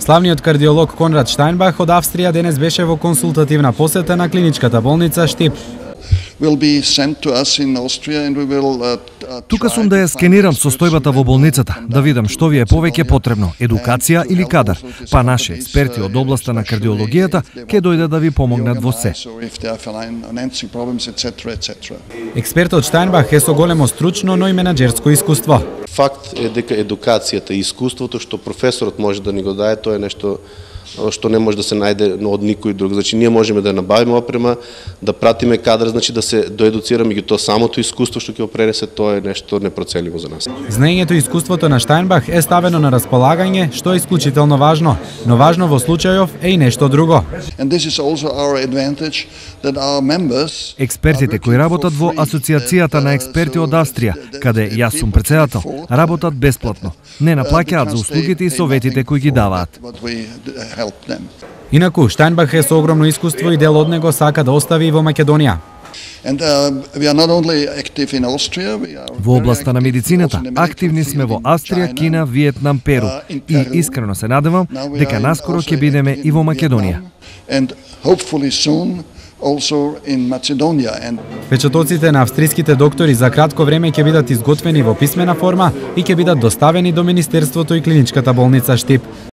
Славниот кардиолог Конрад Штајнбах од Австрија денес беше во консултативна посета на клиничката болница Штип. Тука сум да ја скенирам состојбата во болницата, да видам што ви е повеќе потребно, едукација или кадар, па наши експерти од областа на кардиологијата ќе дојдат да ви помогнат во се. Експертот Штајнбах е со големо стручно, но и менаџерско искуство. Факт е дека едукацијата и искуството што професорот може да ни го даде, тоа е нешто што не може да се најде од никој друг. Значи ние можеме да набавиме опрема, да пратиме кадар, значи да се доедуцираме, и тоа самото искуство што ќе го пренесе, тоа е нешто непроценливо за нас. Знаењето и искуството на Штајнбах е ставено на располагање, што е исклучително важно, но важно во случајов е и нешто друго. Експертите кои работат во Асоциацијата на експерти од Австрија, каде јас сум председател, работат бесплатно. Не наплаќаат за услугите и советите кои ги даваат. Инаку, Штајнбах е со огромно искуство и дел од него сака да остави и во Македонија. Во областа на медицината, активни сме во Австрија, Кина, Виетнам, Перу и искрено се надевам дека наскоро ќе бидеме и во Македонија. Печатоците на австриските доктори за кратко време ќе бидат изготвени во писмена форма и ќе бидат доставени до Министерството и клиничката болница Штип.